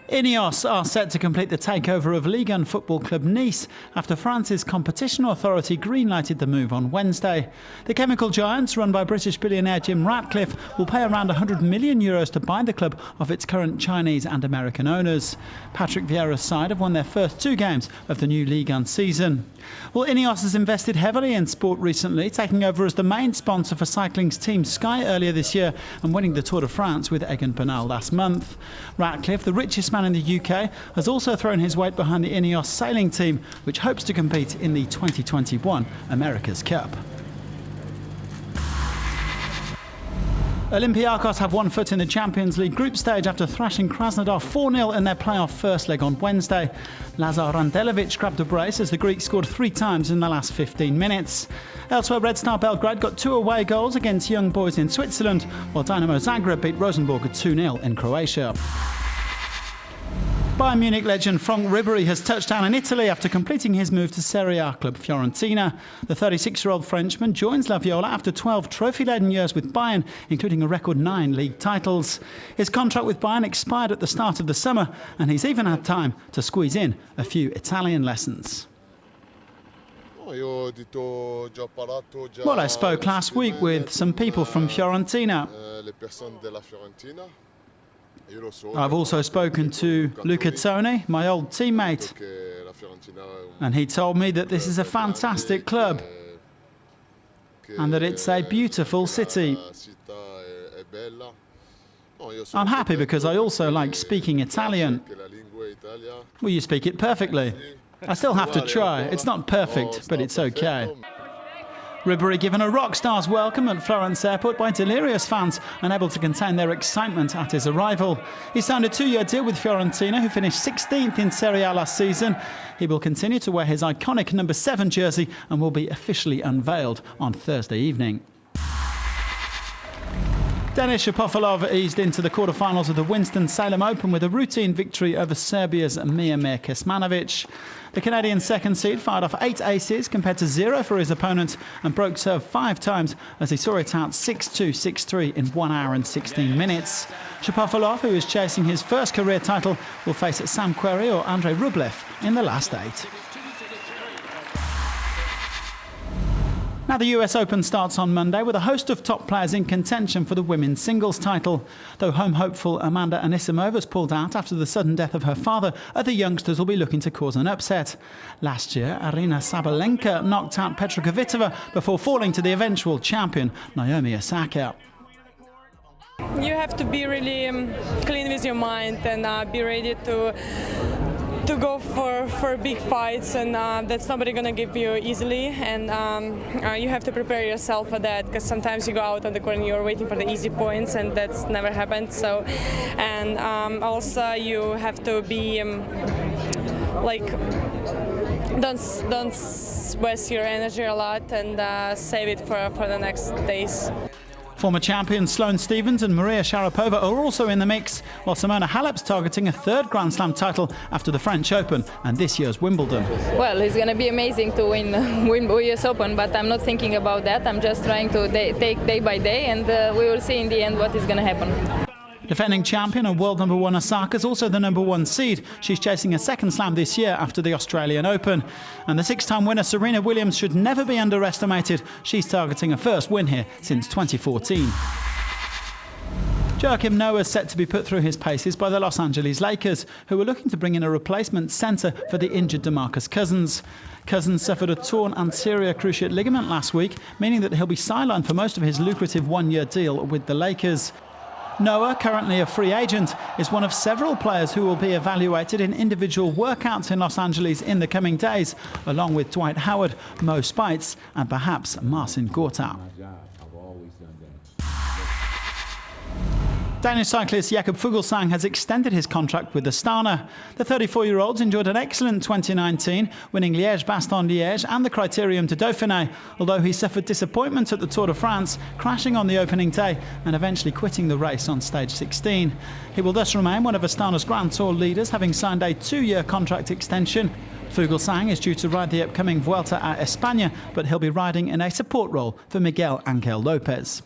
Ineos are set to complete the takeover of Ligue 1 football club Nice after France's competition authority green-lighted the move on Wednesday. The chemical giants, run by British billionaire Jim Ratcliffe, will pay around €100 million to buy the club off its current Chinese and American owners. Patrick Vieira's side have won their first 2 games of the new Ligue 1 season. Well, Ineos has invested heavily in sport recently, taking over as the main sponsor for cycling's Team Sky earlier this year and winning the Tour de France with Egan Bernal last month. Ratcliffe, the richest man in the UK, has also thrown his weight behind the Ineos sailing team, which hopes to compete in the 2021 America's Cup. Olympiacos have one foot in the Champions League group stage after thrashing Krasnodar 4-0 in their playoff first leg on Wednesday. Lazar Randelovic grabbed a brace as the Greek scored 3 times in the last 15 minutes. Elsewhere, Red Star Belgrade got 2 away goals against Young Boys in Switzerland, while Dynamo Zagreb beat Rosenborg 2-0 in Croatia. Bayern Munich legend Franck Ribéry has touched down in Italy after completing his move to Serie A club Fiorentina. The 36-year-old Frenchman joins La Viola after 12 trophy-laden years with Bayern, including a record 9 league titles. His contract with Bayern expired at the start of the summer, and he's even had time to squeeze in a few Italian lessons. Well, I spoke last week with some people from Fiorentina. I've also spoken to Luca Toni, my old teammate, and he told me that this is a fantastic club and that it's a beautiful city. I'm happy because I also like speaking Italian. Well, you speak it perfectly. I still have to try. It's not perfect, but it's okay. Ribéry given a rock star's welcome at Florence Airport by delirious fans, unable to contain their excitement at his arrival. He signed a 2-year deal with Fiorentina, who finished 16th in Serie A last season. He will continue to wear his iconic number 7 jersey and will be officially unveiled on Thursday evening. Denis Shapovalov eased into the quarterfinals of the Winston-Salem Open with a routine victory over Serbia's Miomir Kecmanovic. The Canadian second seed fired off 8 aces compared to 0 for his opponent and broke serve 5 times as he saw it out 6-2, 6-3 in 1 hour and 16 minutes. Shapovalov, who is chasing his first career title, will face Sam Querrey or Andrei Rublev in the last 8. Now, the US Open starts on Monday with a host of top players in contention for the women's singles title. Though home hopeful Amanda Anisimova's pulled out after the sudden death of her father, other youngsters will be looking to cause an upset. Last year, Aryna Sabalenka knocked out Petra Kvitova before falling to the eventual champion, Naomi Osaka. You have to be really clean with your mind and be ready to go for big fights, and that's nobody gonna give you easily, and you have to prepare yourself for that, because sometimes you go out on the court and you're waiting for the easy points, and that's never happened. So, and also you have to be don't waste your energy a lot and save it for the next days. Former champions Sloane Stephens and Maria Sharapova are also in the mix, while Simona Halep's targeting a 3rd Grand Slam title after the French Open and this year's Wimbledon. Well, it's going to be amazing to win US Open, but I'm not thinking about that. I'm just trying to take day by day, and we will see in the end what is going to happen. Defending champion and world number 1 Osaka is also the number 1 seed. She's chasing a 2nd slam this year after the Australian Open. And the 6-time winner Serena Williams should never be underestimated. She's targeting a first win here since 2014. Joakim Noah is set to be put through his paces by the Los Angeles Lakers, who are looking to bring in a replacement centre for the injured DeMarcus Cousins. Cousins suffered a torn anterior cruciate ligament last week, meaning that he'll be sidelined for most of his lucrative 1-year deal with the Lakers. Noah, currently a free agent, is one of several players who will be evaluated in individual workouts in Los Angeles in the coming days, along with Dwight Howard, Mo Spites and perhaps Marcin Gortat. Danish cyclist Jakob Fuglsang has extended his contract with Astana. The 34-year-old enjoyed an excellent 2019, winning Liège-Bastogne-Liège and the Criterium de Dauphiné, although he suffered disappointment at the Tour de France, crashing on the opening day and eventually quitting the race on stage 16. He will thus remain one of Astana's Grand Tour leaders, having signed a 2-year contract extension. Fuglsang is due to ride the upcoming Vuelta a España, but he'll be riding in a support role for Miguel Ángel López.